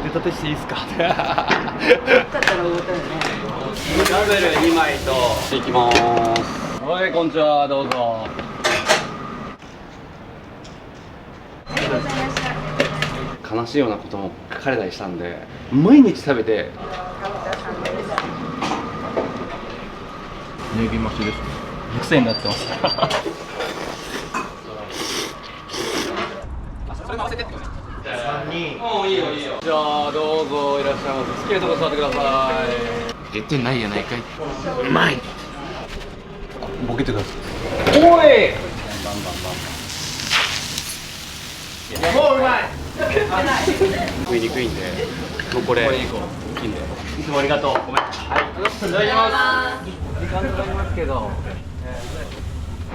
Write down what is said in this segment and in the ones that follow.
出たてしていいですか。だったら思ったよね。ラベル2枚といきまーす。はい、こんにちは、どうぞ。悲しいようなことも書かれたりしたんで、毎日食べて。ネギ増しです。癖になってます。それも合わせてってことね。3人。もういいよいいよ。じゃあどうぞいらっしゃいませ。好きなとこ座ってください。出てないやないかい。うまい。ボケてください。おい。バンバンバンバン。もううまい。食いにくいんで、もうこれ大きいんで。いつもありがとう。ごめん。はい。いただきます。時間かかりますけど。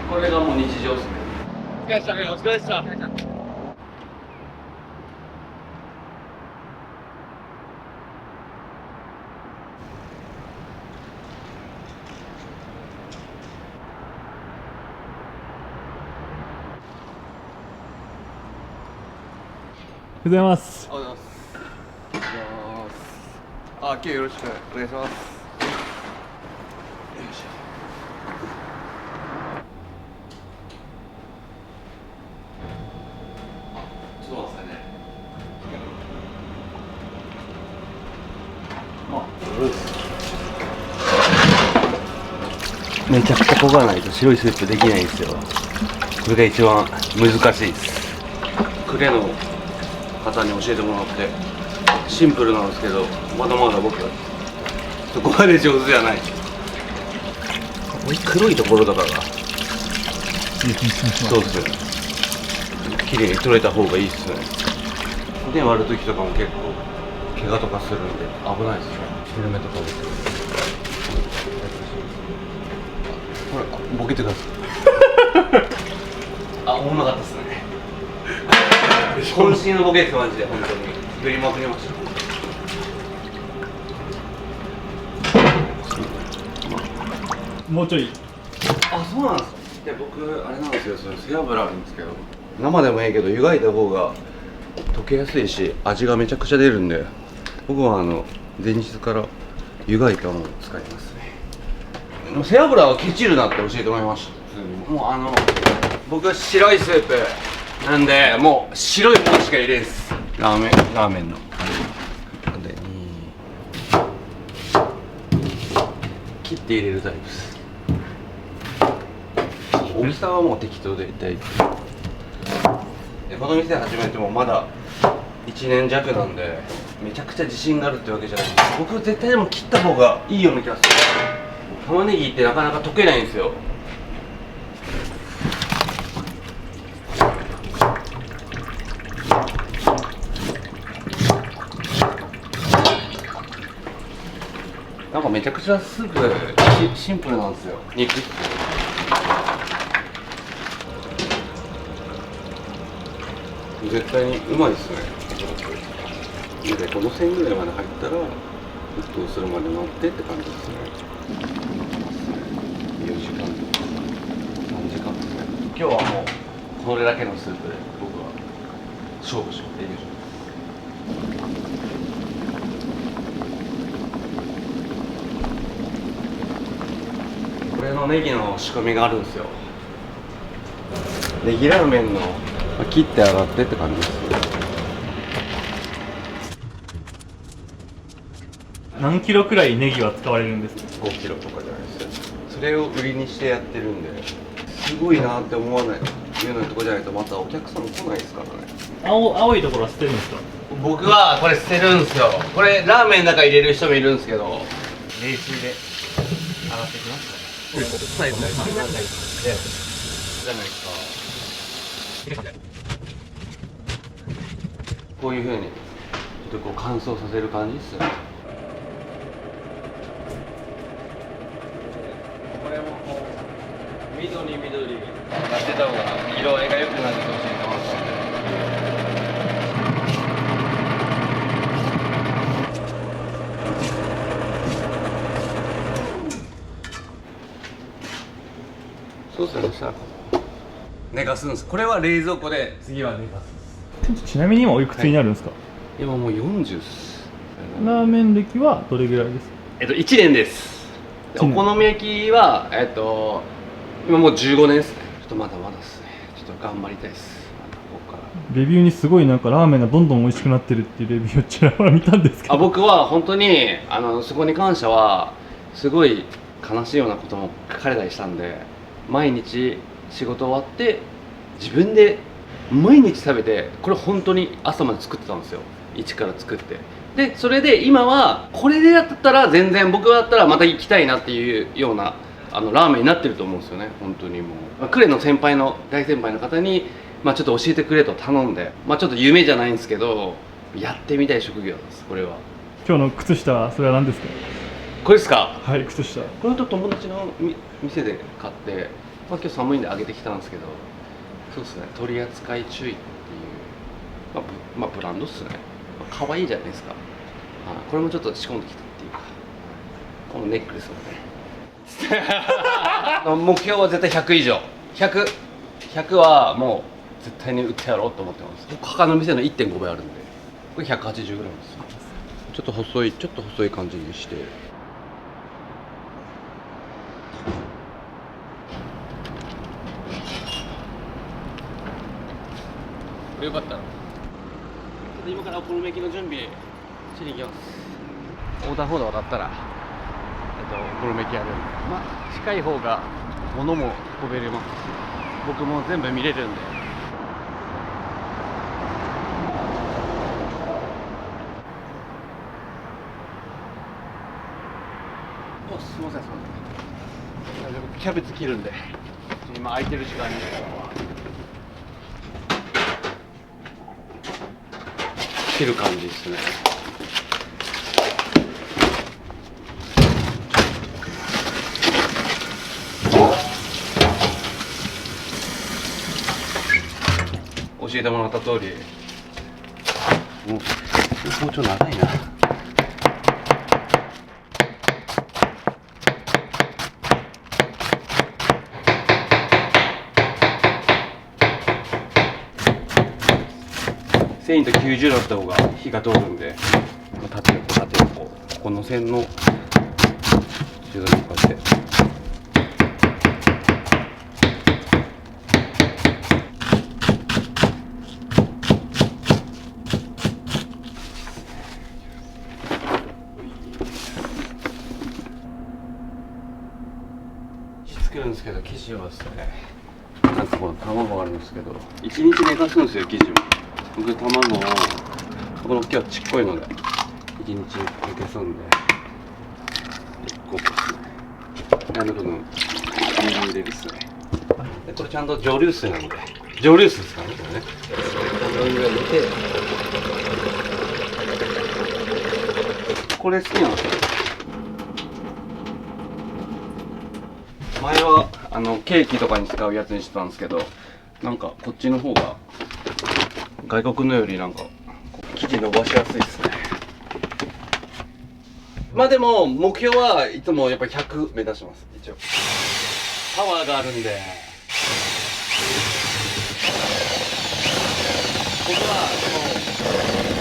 これがもう日常ですね。お疲れ様でした。お疲れでした。おはようございます。おはようございます。あ、今日よろしくお願いします。ちょっと待ってくださいね。めちゃくちゃ焦がないと白いスープできないんですよ。これが一番難しいです。クレの方に教えてもらって、シンプルなんですけど、まだまだ僕そこまで上手じゃない。黒いところだからそうですね、綺麗に取れた方がいいっすね。腕割る時とかも結構怪我とかするんで危ないですね。ヘルメットかぶって。これボケてください。あ、おもんなかったっすね。渾身のボケですマジで。本当に振りまくりました。もうちょい。あ、そうなんですか。いや、僕あれなんですよ、それ背脂あるんですけど、生でもいいけど湯がいた方が溶けやすいし味がめちゃくちゃ出るんで、僕は前日から湯がいたものを使いますね。もう背脂はケチるなって教えてもらいました。もう僕は白いスープなんで、もう白いものしか入れんす。ラーメンので切って入れるタイプです。大きさはもう適当で大丈夫。この店始めてもまだ1年弱なんで、めちゃくちゃ自信があるってわけじゃないんです。僕絶対でも切った方がいいような気がする。玉ねぎってなかなか溶けないんですよ。なんかめちゃくちゃスープシンプルなんですよ。肉絶対にうまいですね。でこの線ぐらいまで入ったら沸騰するまで待ってって感じですね。4時間3時間ですね。今日はもうこれだけのスープで僕は勝負しよう。これのネギの仕込みがあるんですよ。ネギラーメンの切って洗ってって感じです。何キロくらいネギは使われるんですか5キロとかじゃないですよ。それを売りにしてやってるんで、すごいなって思わないいうようなとこじゃないとまたお客さん来ないですからね。青いところは捨てるんですか？僕はこれ捨てるんですよ。これラーメンの中入れる人もいるんですけど、冷水で洗ってきますから。サイズじゃないですか。こういう風にちょっとこう乾燥させる感じですよね。これもこう緑なってた方が色合いが良くなると教えてもらったんで。そうですね。そしたら寝かすんです。これは冷蔵庫で、次は寝かす。ちなみに今おいくつになるんですか？今もう40っす。ラーメン歴はどれぐらいですか？1年です。でお1年好み焼きは今もう15年ですね。ちょっとまだまだですね。ちょっと頑張りたいです。ここからレビューにすごいなんかラーメンがどんどん美味しくなってるっていうレビューをちらほら見たんですけど、僕は本当にそこに関してはすごい悲しいようなことも書かれたりしたんで、毎日仕事終わって自分で毎日食べて、これ本当に朝まで作ってたんですよ。一から作って、でそれで今はこれでやったら全然僕だったらまた行きたいなっていうようなラーメンになってると思うんですよね。本当にもう、呉の先輩の大先輩の方に、ちょっと教えてくれと頼んで、ちょっと夢じゃないんですけどやってみたい職業です。これは今日の靴下はそれは何ですか？これですか？はい、靴下。これと友達の店で買って、今日寒いんであげてきたんですけど、そうですね、取り扱い注意っていう、ブランドっすね。可愛いじゃないですか。これもちょっと仕込んできたっていうか、このネックレスをね目標は絶対100以上。100はもう絶対に売ってやろうと思ってます。他の店の 1.5 倍あるんで、これ180gですよ。ちょっと細い感じにして、よかったら今からお好み焼きの準備しに行きます。横断歩道だったらお好み焼きあるんで、近い方が物も運べれますし、僕も全部見れるんで。すみません、キャベツ切るんで今空いてる時間に切る感じですね。教えてもらった通り、もう包丁長いな。繊維と90度だった方が火が通るんで、縦横ここの線の10度にこうやって。作るんですけど、生地はですね、なんかこの卵があるんですけど、1日寝かすんですよ。生地も僕卵をこの今日はちっこいので1日寝かすんで、こうですね、部分水入れるっすね。でこれちゃんと蒸留水なんで、蒸留水ですからね、これね。お湯が入れて、これ好きなんですよ。前はケーキとかに使うやつにしてたんですけど、なんかこっちの方が外国のよりなんか生地伸ばしやすいですね。でも目標はいつもやっぱり100目指します。一応パワーがあるんで、僕は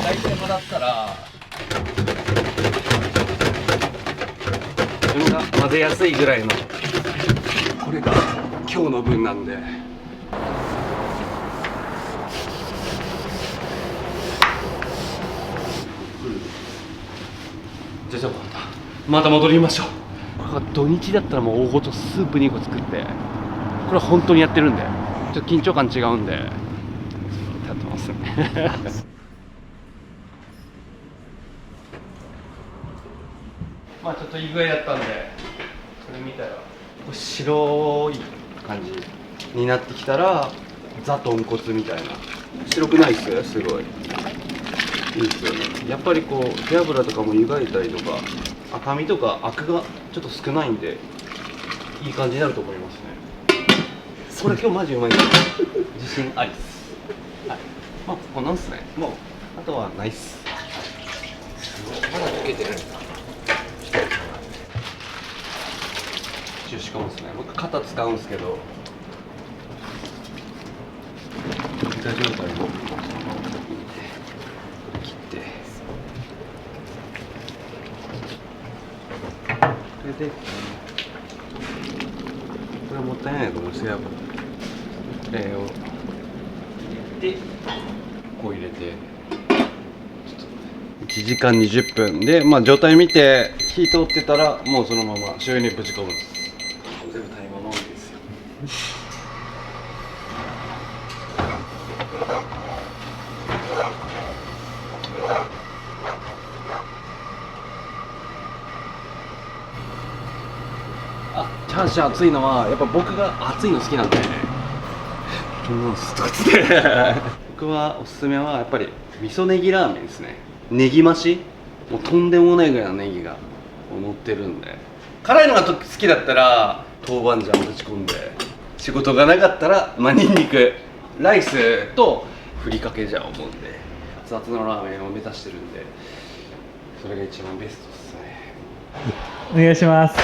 大体もだったら自分が混ぜやすいぐらいの、これが今日の分なんで。じゃあまた戻りましょう。これ土日だったらもう大ごとスープ2個作って、これ本当にやってるんで、ちょっと緊張感違うんでやってますねちょっといい具合だったんで、それ見たら白い感じになってきたらザ豚骨みたいな。白くないっすよ、すごいいいですよね。やっぱりこう背脂とかも湯がいたりとか、赤身とかアクがちょっと少ないんでいい感じになると思いますね。これ今日マジうまいんで自信ありっす。はい、こんなんすね。もうあとはナイス。まだ溶けてるんだ。しかもですね、僕肩使うんですけど、板状態を切ってて。これはもったいないと思う、背脂。を入れて、こう入れて。1時間20分で、まあ、状態見て火通ってたらもうそのまま醤油にぶち込むんです。全部タイマーのみですよ。チャーシャン熱いのはやっぱ僕が熱いの好きなんで、こんなのすとかつって僕はおすすめはやっぱり味噌ネギラーメンですね。ネギ増し、もうとんでもないぐらいのネギが乗ってるんで、辛いのが好きだったら豆板醤ぶち込んで、仕事がなかったらニンニク、ライスとふりかけじゃ思うんで、熱々のラーメンを目指してるんで、それが一番ベストですね。お願いします。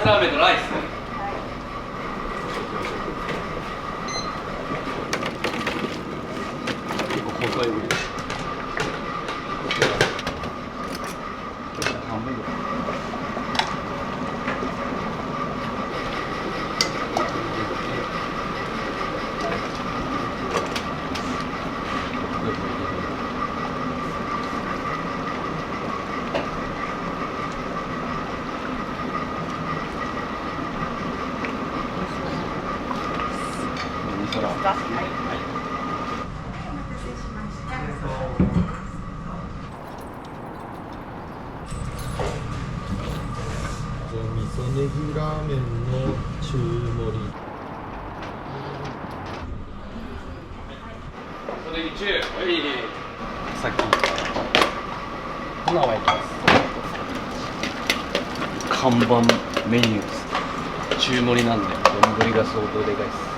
ラーメンとライス。結構細い部分。半分ぐらい。味噌ネギラーメンの中盛り。それに中、はい。さっき。粉はいきます。看板メニューです。中盛りなんで、丼が相当でかいです。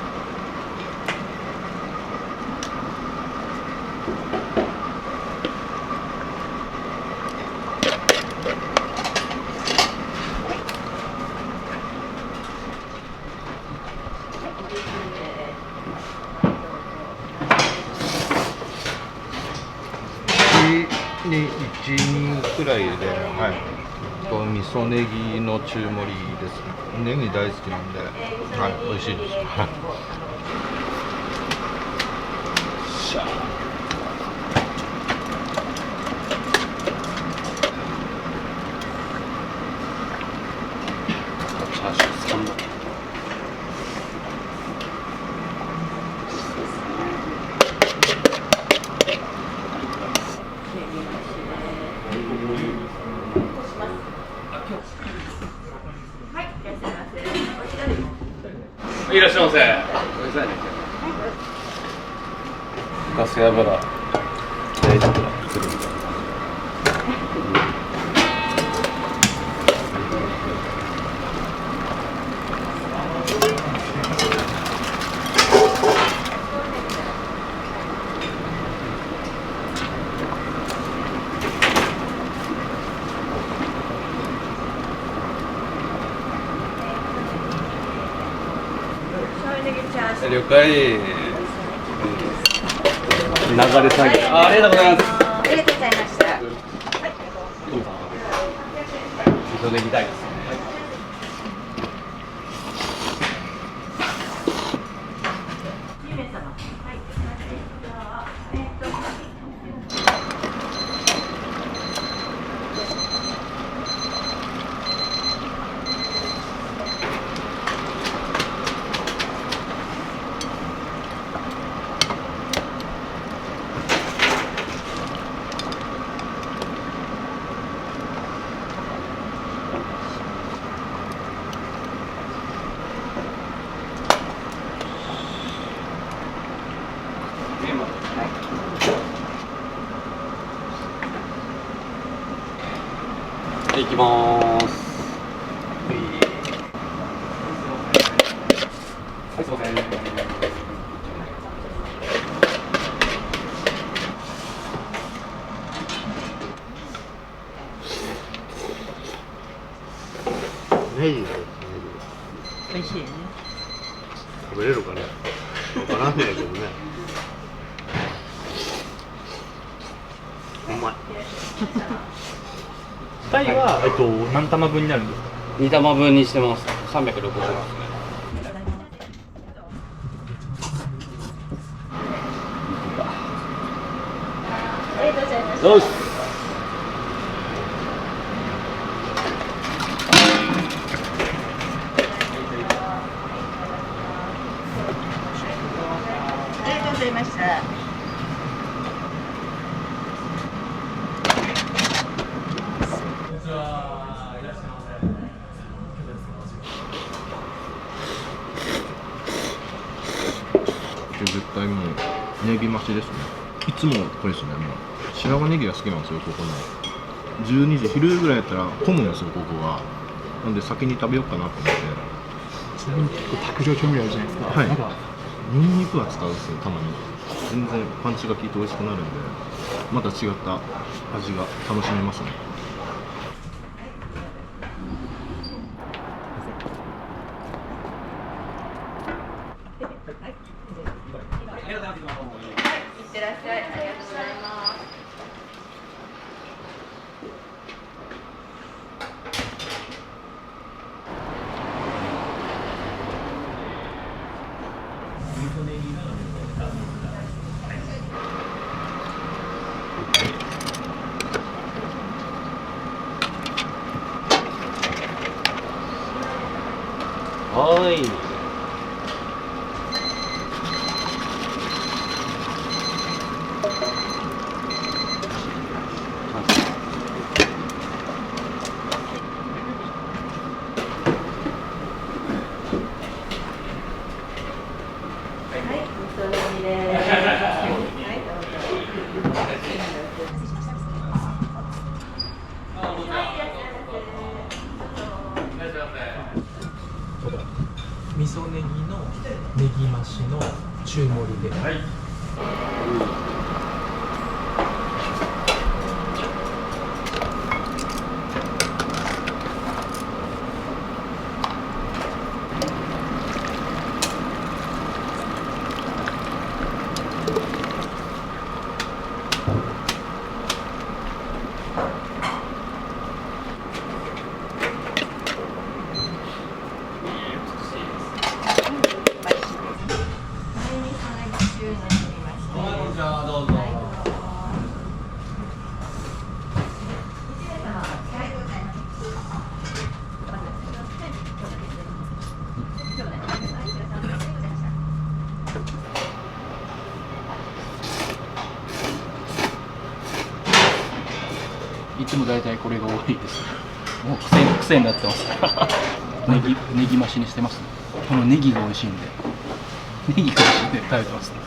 に1人くらいで、はい、こう味噌ネギの中盛りです。ネギ大好きなんで、はい、美味しいです。はい。しゃチャーシュー3本。いらっしゃいませ。ごめんなさいね。ガス油大丈夫だ。来るみたいな。了解。流れ作業。ありがとうございます。ありがとうございました。はい。味噌ネギ大です。ゆめ様。はい。はい、行きまーす。はい、すいません。ネギが美味しいね。食べれるかね。わからんねえけどね。うまい。タイは何玉分になるんですか？2玉分にしてます。360グラム。ありがとうございます。よし。ありがとうございました。絶対もうネギ増しですね。いつもこれですね。もう白髪ネギが好きなんですよ、ここの。12時昼ぐらいやったら混むんですよ、ここが。なんで先に食べようかなと思って。ちなみに結構卓上調味料あるじゃないですか。はいなんかニンニクは使うんですよ、たまに。全然パンチが効いて美味しくなるんで、また違った味が楽しめますね。いってらっしゃい。ありがとうございます。はーい。はい、味噌煮です。はい、どうぞ。味噌ネギのネギ増しの中盛りで、はい、いつも大体これが多いですね。もう癖になってますからネギ増しにしてますね。このネギが美味しいんで、ネギが美味しいんで食べてますね。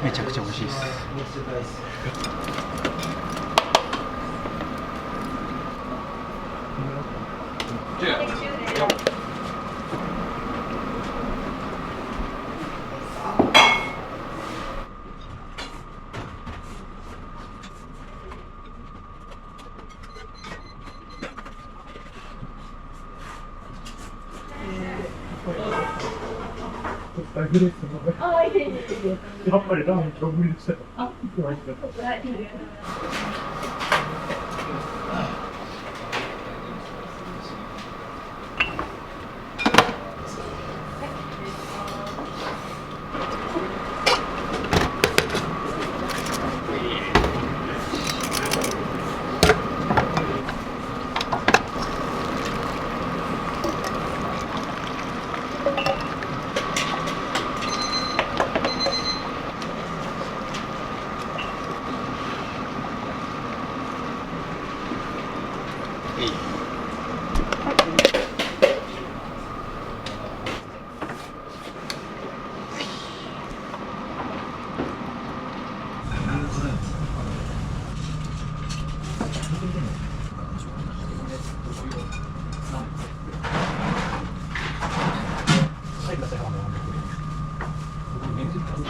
めちゃくちゃ美味しいです。やっぱりラーメン今日無理でしたよ。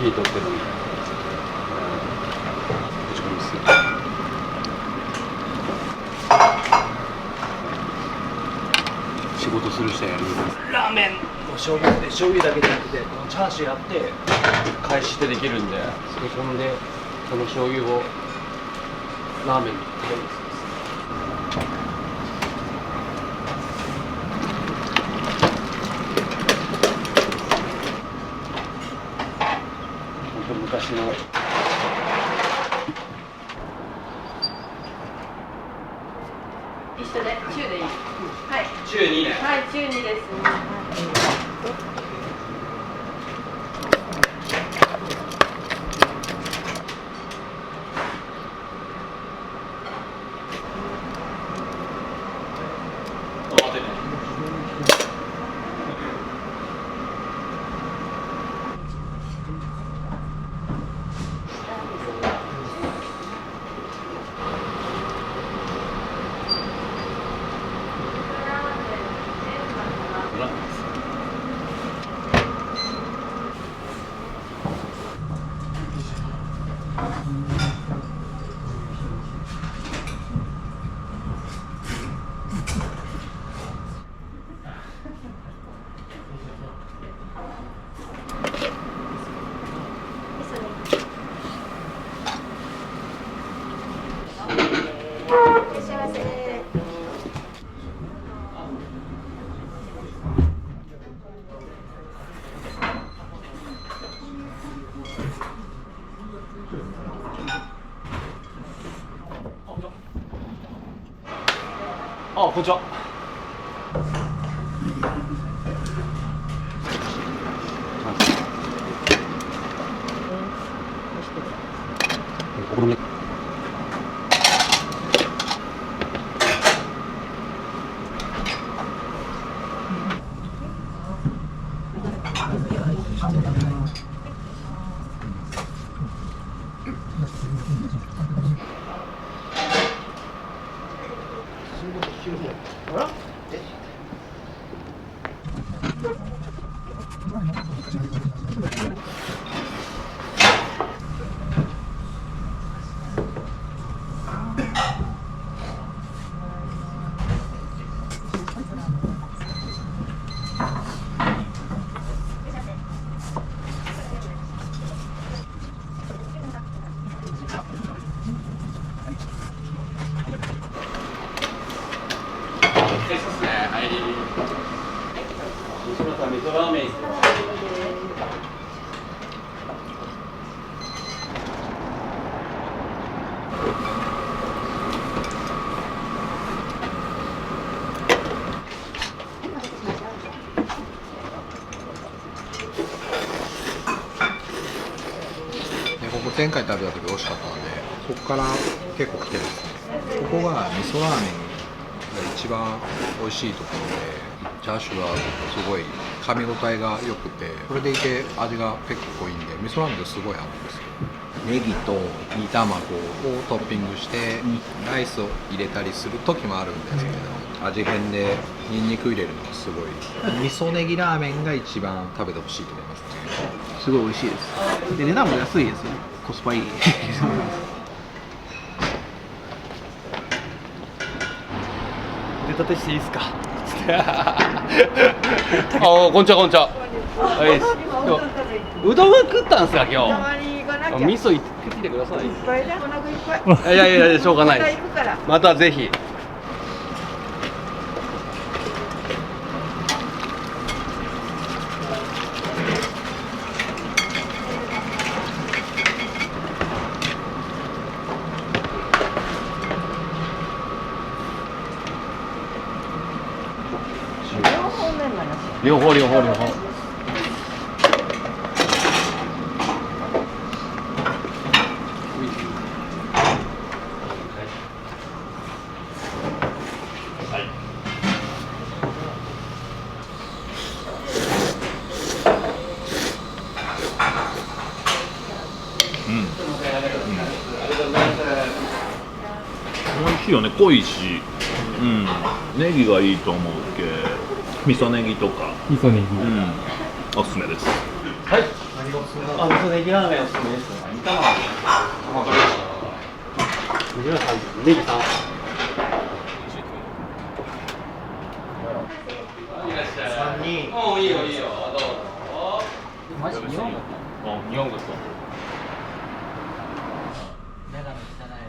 火取ってるんで、ぶち込みます。仕事する人やるラーメンの醤油で醤油だけじゃなくてこのチャーシューやって返してできるんで、そんでこの醤油をラーメンにかけます。本当昔の一緒で中でいい。はい。中2年。はい、中2ですね。あ、こんにちは。お好み焼き。はい。西村さん、味噌ラーメン。で僕前回食べた時美味しかったので、そこから結構来てるんですね。ここが味噌ラーメンが一番美味しいところで、チャーシューはすごい噛み応えが良くて、それでいて味が結構濃いんで、味噌ラーメンとすごい合うんですよ。ネギと煮卵をトッピングしてライスを入れたりする時もあるんですけど、味変でニンニク入れるのがすごい味噌ネギラーメンが一番食べてほしいと思いますね。すごい美味しいです。で値段も安いですよね。コスパいい。出たてしていいですか。あ、こんにちは、こんにちは。はいです。うどん食ったんですか、今日。味噌いってきてください。いっぱいだ、お腹いっぱい。いやいやいや、しょうがないまたです行くから。またぜひ。両方両方両方。美味しいよね、濃いし、うん、ネギがいいと思うけ、味噌ネギとか、味噌ネギ、うん、おすすめです。はい。あ、味噌ネギラーメンおすすめですね。煮卵。わかりました。ネギさん、ネギさん。いらっしゃい。3人。おいいよいいよ。どうぞ。マジ日本語。日本語と。メガネ汚い。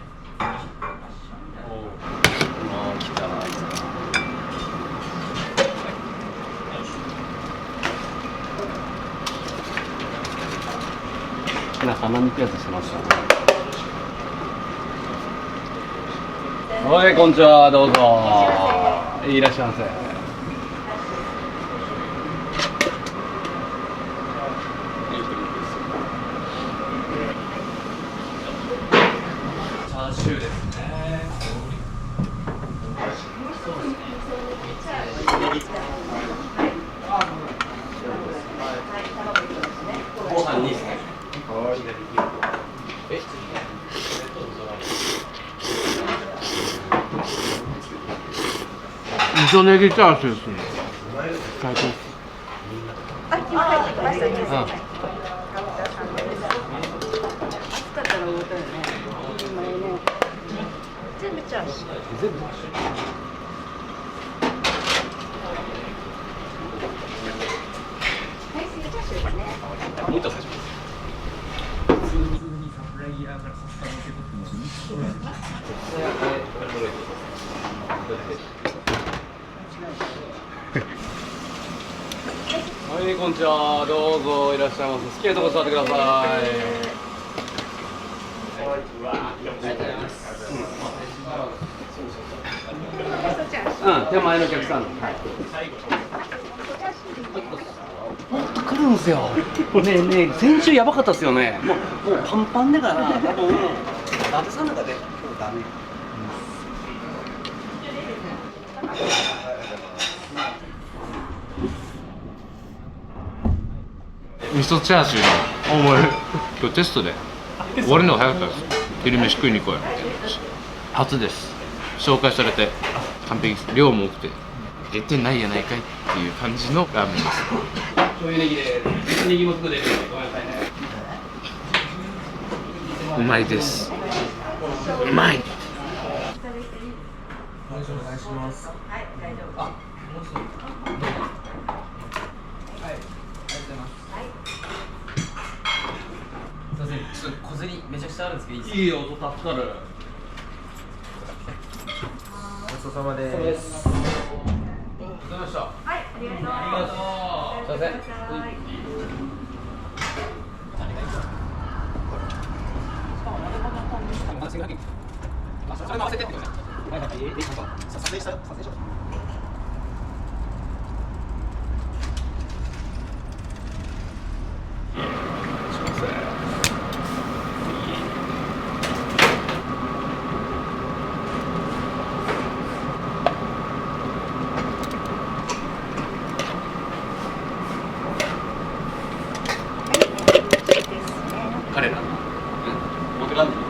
おお。汚い。なんか鼻にくやつしてましたね。はい、こんにちは、どうぞ。いらっしゃいませ。チャーシューですね。ご飯にですね。味噌ネギチャーシューですね。最高。あ、今入ってきましたね。暑かったら重たいね。今ね。全部チャーシュー。海鮮チャーシューだね。もう一つ最初。はい、こんにちは。どうぞいらっしゃいませ。好きなとこ座ってください。手前のお客さん。もっと来るんですよ。ねえねえ、先週やばかったですよね。もうパンパンだから、多分伊達さんの中で今日ダメ。味噌チャーシューの大盛り。今日テストで終わるのが早かったです。昼飯食いに行こうよ。初です。紹介されて完璧です。量も多くて出てないやないかいっていう感じのラーメンです。醤油ネギでネギも作れるのでごめんなさいね。うまいです。うまい。お願いします。はい、大丈夫。あ、もうすぐ。すいません、ちょっと小銭めちゃくちゃあるんですけどいいですか？いいよ、助かる。ごちそうさまです。ありがとうございました。はい、ありがとう。ありがとう。すいません。それも合わせてってことですね。はいはい。撮影したよ。撮影しよう。彼ら。持ってかんでいい。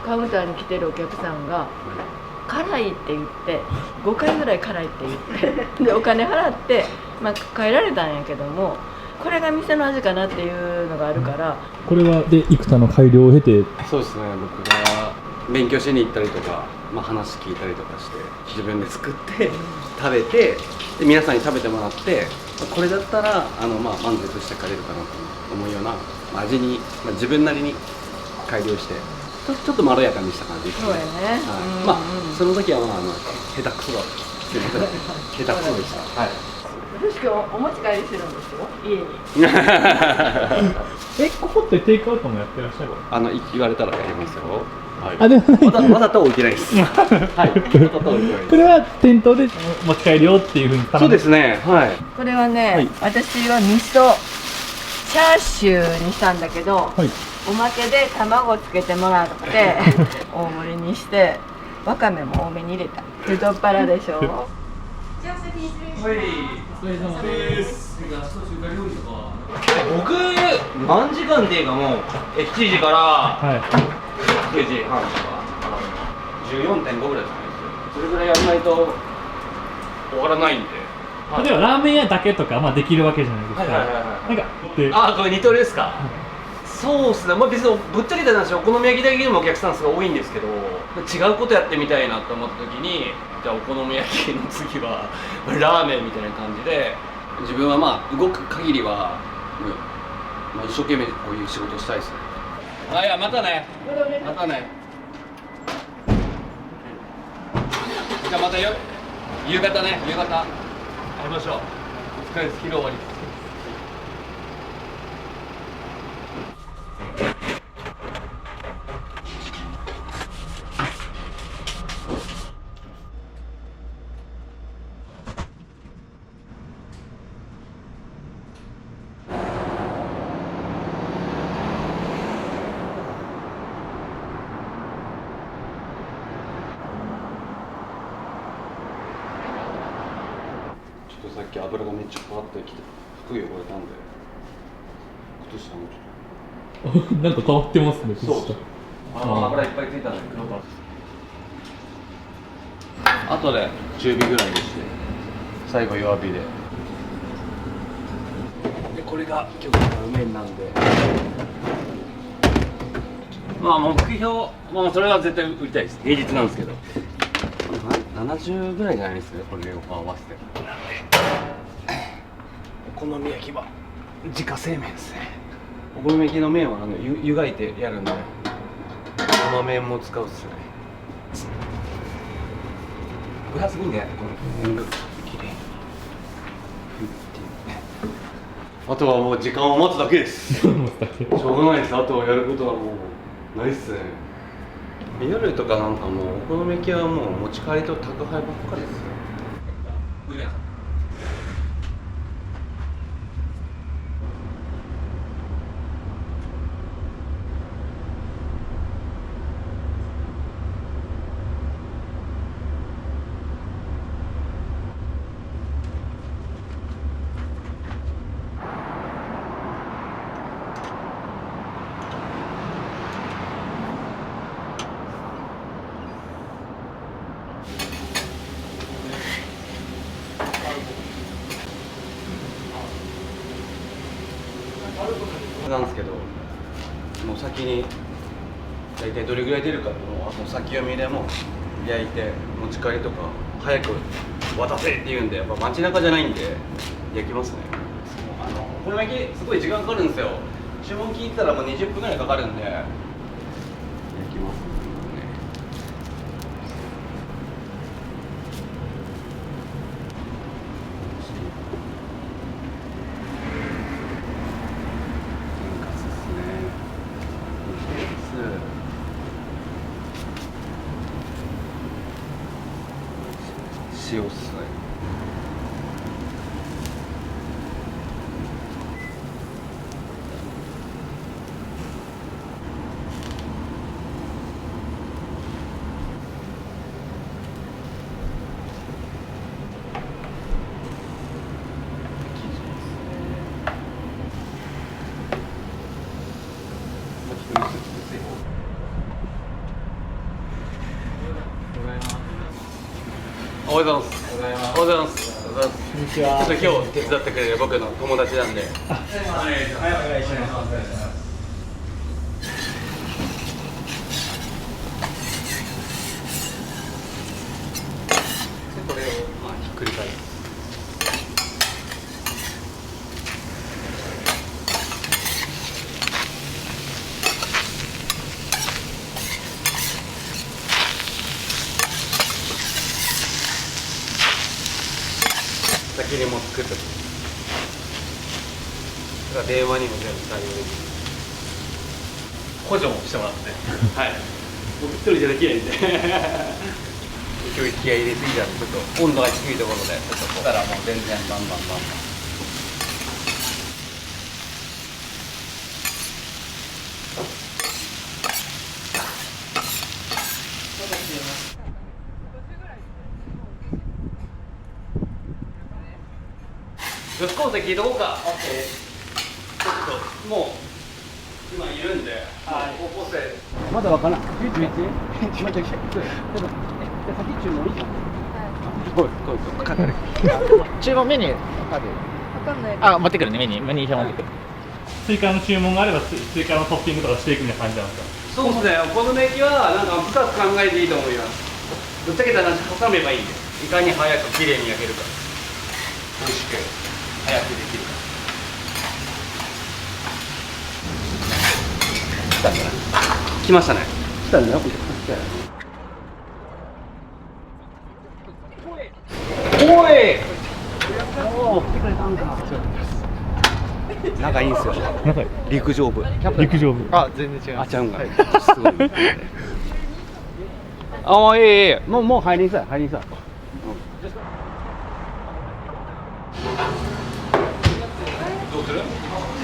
カウンターに来てるお客さんが辛いって言って5回ぐらい辛いって言ってでお金払って、帰られたんやけども、これが店の味かなっていうのがあるから。これはで幾多の改良を経て。そうですね、僕が勉強しに行ったりとか、話聞いたりとかして自分で作って食べて、で皆さんに食べてもらって、これだったら満足して帰れるかなと思うような味に、自分なりに改良してちょっとまろやかにした感じ。そうやね、はい、まあその時はまあ下手くそだったすいません下手くそでした。はい。私今日お持ち帰りしてるんですよ、家に。ここってテイクアウトもやってらっしゃる？言われたらやりますよ。はい、あ、でもないわざと置いてないです。はい。わざと置いてないです。これは店頭で持ち帰りよっていうふうに頼んで。そうですね。はい。これはね、はい私は味噌チャーシューにしたんだけど、はい。おまけで卵つけてもらって大盛りにしてわかめも多めに入れた。太っ腹でしょ。僕何時間っていうかもう7時からはい。 9時半とか14.5ぐらいじゃないですよ。それぐらいやらないと終わらないんで。例えばラーメン屋だけとかまあできるわけじゃないですか。はいはいはいはいなんかで、あ、これ二刀流ですか。そうっすね、まあ、別にぶっちゃけた話お好み焼きだけでもお客さんすごい多いんですけど、違うことやってみたいなと思った時に、じゃあお好み焼きの次はラーメンみたいな感じで、自分はまあ動く限りは、まあ、一生懸命こういう仕事をしたいですね。あ、いや、またね、またね。じゃあまた夕方ね、夕方会いましょう。お疲れです。昼終わりです。ちょっとさっき油がめっちゃかかってきて服汚れたんで、靴下もちょっなんか変わってますね。そう靴下油いっぱいついたんで黒から。あとで中火ぐらいにして最後弱火で。でこれが今日の麺なんで、まあ目標、まあそれは絶対売りたいです。平日なんですけど。70ぐらいじゃないですかね、これを合わせて。お好み焼きは自家製麺ですね。お好み焼きの麺は湯がいてやるんで、生麺も使うっすね。分厚いんで、この麺がきれいにあとはもう時間を待つだけです。しょうがないです。あとはやることはもうないっすね。夜とかなんかもうお好み焼きはもう持ち帰りと宅配ばっかりですよ。なんですけど、もう先に大体どれぐらい出るかっていうのを先読みでも焼いて持ち帰りとか早く渡せって言うんで、やっぱ街中じゃないんで焼きますね。お好み焼きすごい時間かかるんですよ。注文聞いてたらもう20分ぐらいかかるんで焼きますね。塩っすね。おはようございます。おはようございます。おはようございます。こんにちは。今日手伝ってくれる僕の友達なんで。はい、お願いします。これをまあひっくり返す。先にもう作ってだから電話にも全部対応できる補助もしてもらってはい僕一人じゃできないんで今日気合い入れすぎたんでちょっと温度が低いところでちょっとそしたらもう全然バンバンバンバン女子高生聞いとこうか。オッケー。ちょっともう今いるんで、高校生。まだわからん。11？まだ先注文いいじゃん。来い。かかる。注文メニューわかる？わかんない。あ、持ってくるね、メニュー表持ってくる。追加の注文があれば追加のトッピングとかしていくみたいな感じなんですか？そうですね。お好み焼きはなんか深く考えていいと思います。ぶっちゃけた話挟めばいいんで、いかに早く綺麗に焼けるか、美味しく早くできるか。来たんじゃない？来ましたね。来たんだよ。おい。仲いいんすよ。仲いい。陸上部。陸上部。あ、全然違う。あちゃうんか。すごい。ああ、いい。もう入りんさい、入りんさい。どうする？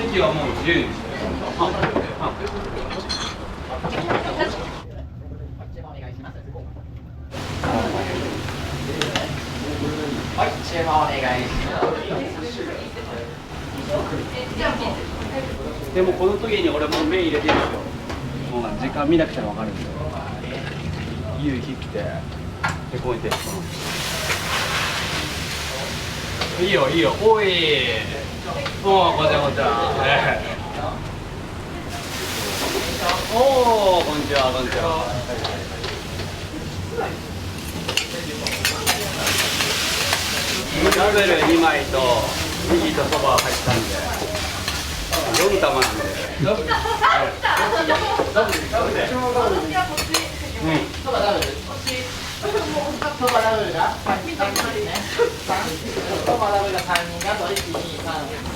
席はもう自由にして。はい、注文お願いします。でもこの時に俺もう麺入れてるんですよ。もう時間見なくても分かるんですよ。湯切ってでこうやっていいよいいよ。おいおーこんにちはこんにちは。おーこんにちはこんにちは。ラベル2枚とネギとそば入ったんで4玉なんで。そばダブル。そばダブルが3人ね。そばダブルが3人がと1、2、3。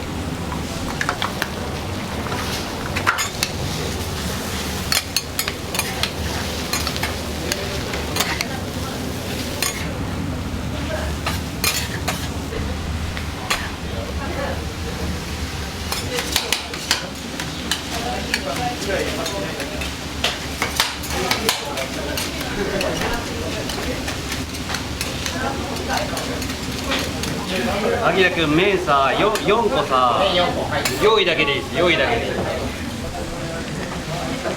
あきらくん麺さ4個さ4個、はい。用意だけでいいです用意だけでいい。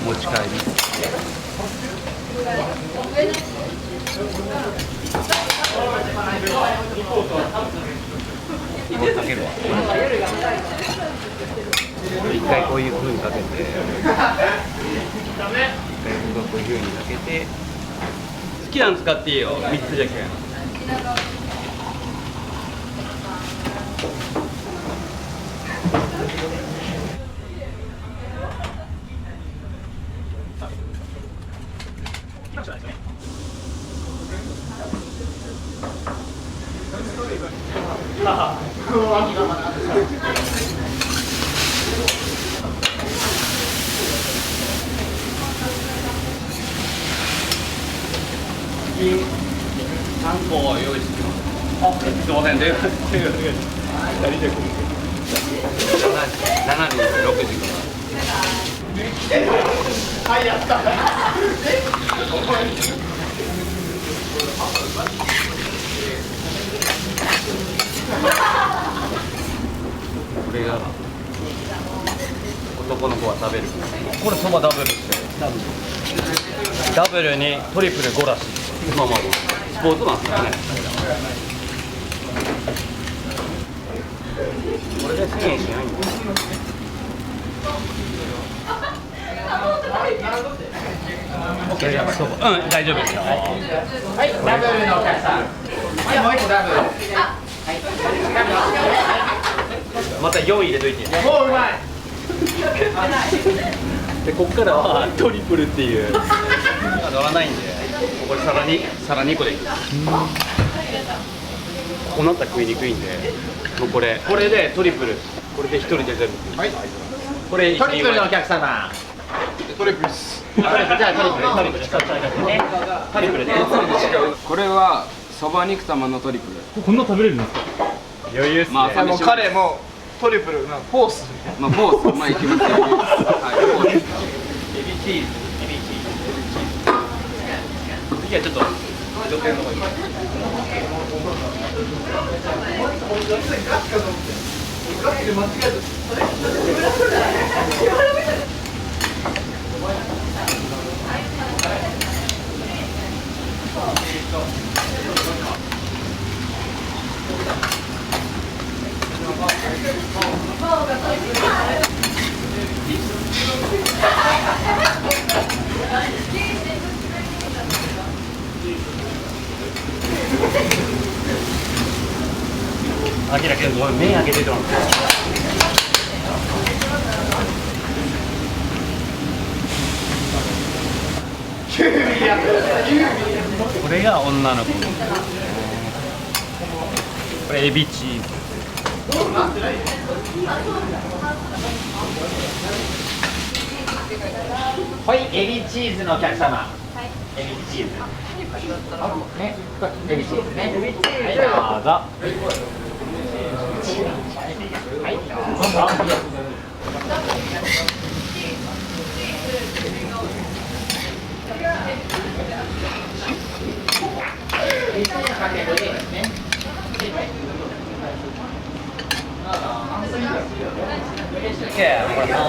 持ち帰り。これかけるわ。一回こういう風にかけて、一回僕がこういう風にかけて、好きなの使っていいよ3つじゃけん。3個用意してきます。あ、すいません、電話してください。2人で来る。7時、6時から。はい、やった。これが男の子は食べる。これそばダブルってダブルにトリプル5らしい。まあまあスポーツマンですからね。これで1000円しないんだ。そば、うん、大丈夫ですよ。はい、ダブルのお客さん。はい、もう1個ダブル。はい、また4入れといて。もううまい。でここからはトリプルっていう乗らないんで、ここでさらに2個でいく。こうなったら食いにくいんで、もうこれでトリプル、これで1人で全部、はい、これトリプルのお客様。トリプルですじゃあトリプルで。これはそば肉玉のトリプル。こんな食べれるんですか？余裕っすね。まあもう彼もトリプルなフォースまあフォース、まあいきますよ。はい、フォース。エビチーズ、次はちょっと女性の方に。あきらけんごめん、目開けててもこれが女の子。これエビチーズ。はい、エビチーズのお客様。エビチーズ。ね、エビチーズね。はい、どうぞ。はい、どうぞ。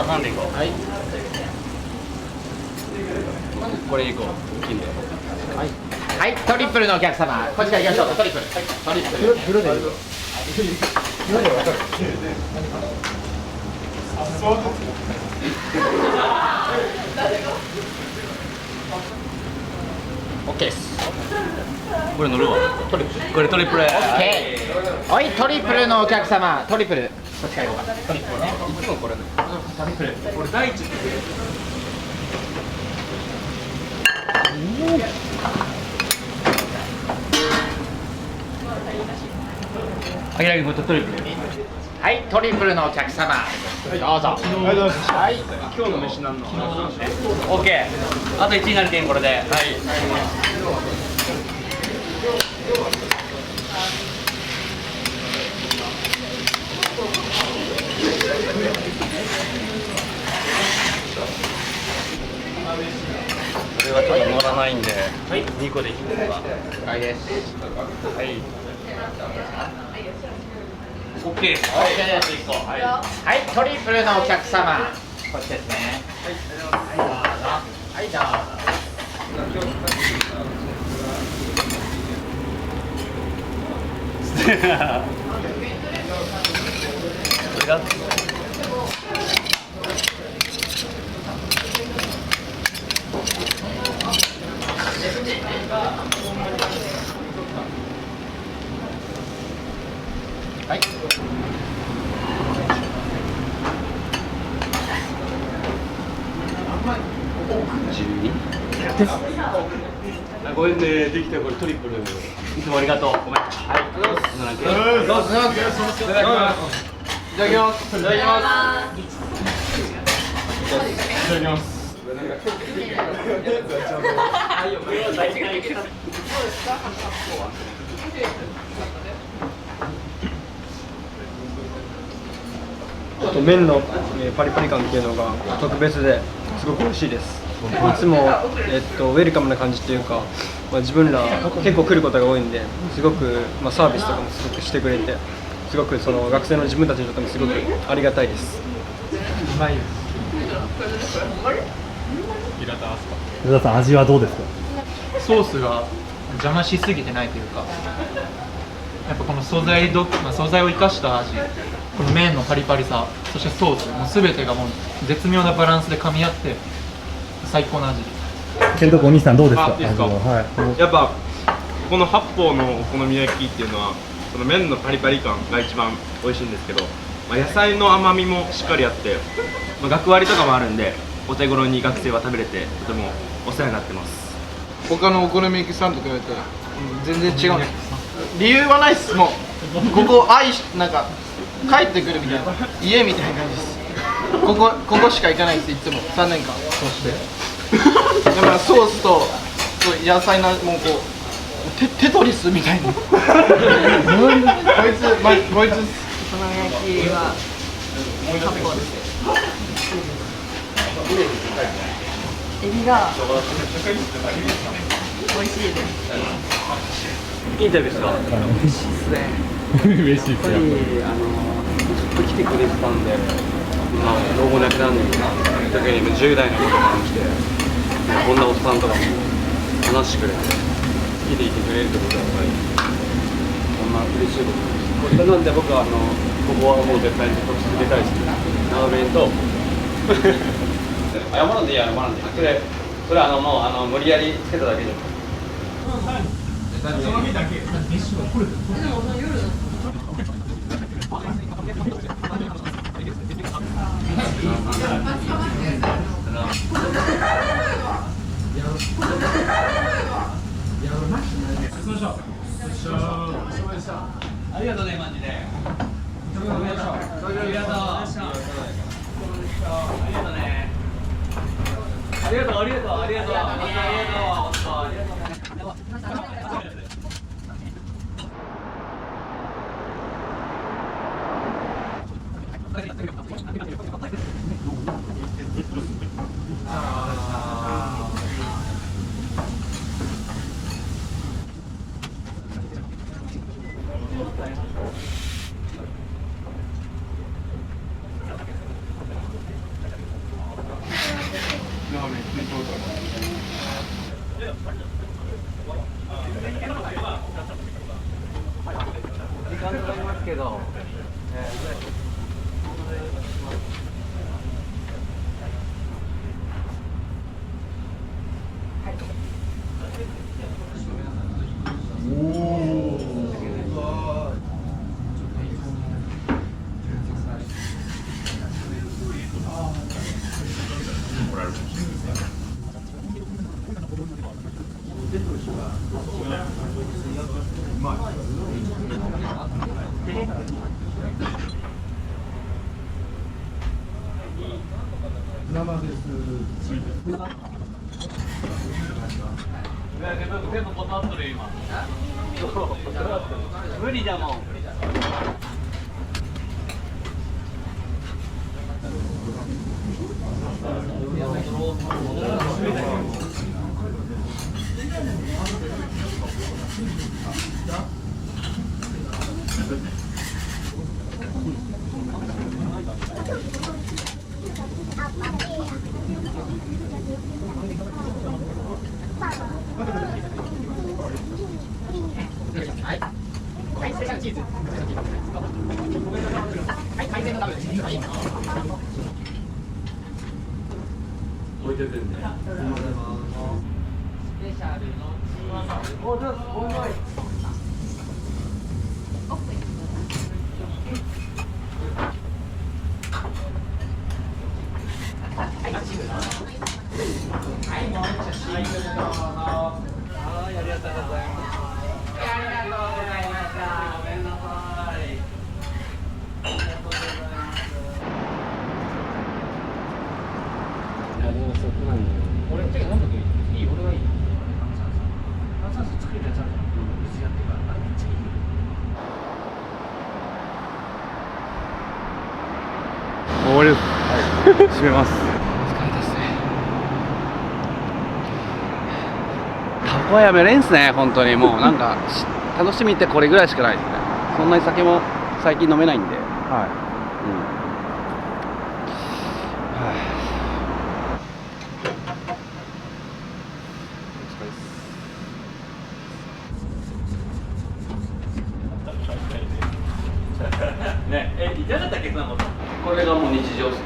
半でいこう。はい。これいこう。金で。はい、はい、トリプルのお客様。こちら行きましょうか。トリプル。トリプル。プロで。オッケーです。これ乗るわ。トリプル。これトリプル。オッケー。はい、トリプルのお客様。トリプル。こっちから行こうか。トリプルね。いつもこれ。トリプル。これ第一。あきらけんこれトリプル。はい、トリプルのお客様。どうぞ。はい。今日の飯なんのオッケー。あと1になるけんこれで。はい。これはちょっと乗らないんで、はい、2個でいきますか。はいです。はい。オッケーです。オッケーです。1個。はい。はい、トリプルのお客様。こっちですね。はい、どうぞ。はい、どうこれがはい。ごめんね、できたこれトリプル。いつもありがとう。ごめん。はい。どうぞ。どうぞ。いただきます。いただきます。いただきます。いただきます。麺のパリパリ感っていうのが特別ですごく美味しいです。いつも、ウェルカムな感じっていうか、自分ら結構来ることが多いんですごく、サービスとかもすごくしてくれて、すごくその学生の自分たちにとってもすごくありがたいです。うまいです。平田さん、味はどうですか？ソースが邪魔しすぎてないというか、やっぱこの素材を生かした味、この麺のパリパリさ、そしてソース、もう全てがもう絶妙なバランスで噛み合って最高の味です。ケントコお兄さんどうですか？いいですか？はい。やっぱこの八方のお好み焼きっていうのはその麺のパリパリ感が一番美味しいんですけど、野菜の甘みもしっかりあって、学割とかもあるんでお手頃に学生は食べれてとてもお世話になってます。他のお好み焼きさんと比べて全然違うね。理由はないっす。もうここなんか帰ってくるみたいな家みたいな感じです。ここしか行かないです。いつも3年間。そしてでもソースと野菜のもうこうテトリスみたいな。こいつお好み焼きは8本です。エビが美味しいです。インタビューしたら美味しいですね。嬉しいですやっぱりずっと来てくれてたんで、老後なくなんねんけど、特に10代の子とかに来て、こんなおっさんとかも話してくれて、好きでいてくれるってことはやっぱり、こんな嬉しいことです。なんで僕はここはもう絶対に続けたいですね。ラーメンと謝らんでいいや、謝らんでいい。それはもう無理やりつけただけじゃん。その日だけ飯はこれでも夜ありがとうね、マジで。ありがとう。ありがとうね。ありがとう、ありがとう、ありがとう、ありがとう。時間かかりますけど。全部断っとる今。無理だもん。置いててんね。終わりです。閉めます。疲れたっすね。タバコはやめれんすね、本当に。もうなんか楽しみってこれぐらいしかないですね。そんなに酒も最近飲めないんで。はい。ね、いなかったっけ、そんなこと。これがもう日常ですね。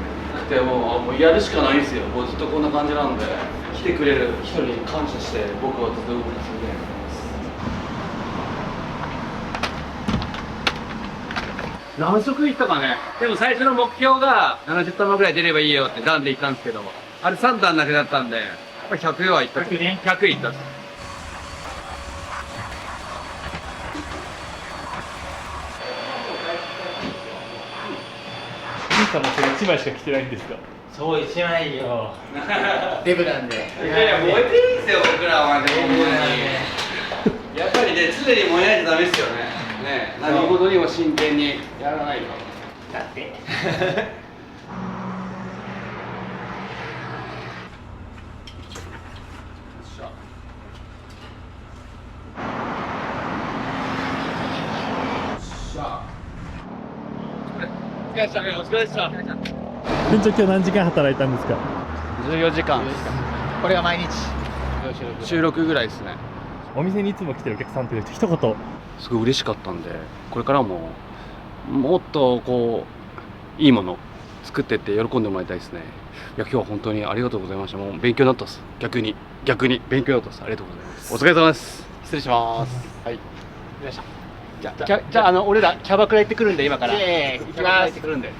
でもうやるしかないんですよ。もうずっとこんな感じなんで、来てくれる人に感謝して僕はずっと動き続けます。何食いったかね。でも最初の目標が70玉ぐらい出ればいいよって段で言ったんですけど、あれ3段だけだったんで、やっぱり100はいった。100いった。さんもそれ1枚しか着てないんですか？そう1枚よデブなんでいやいや燃えてるんですよ僕らはねほんまにやっぱりね常に燃えないとダメですよねね何事にも真剣にやらないとだって店長今日何時間働いたんですか14時間これは毎日収録ぐらいですねお店にいつも来てるお客さんっていう人一言すごい嬉しかったんでこれからももっとこういいもの作ってって喜んでもらいたいですねいや今日は本当にありがとうございましたもう勉強になったっす逆に勉強になったっすありがとうございますお疲れ様です失礼しますはいよいしょじゃあ俺らキャバクラ行ってくるんで今から行きます行ってくるんで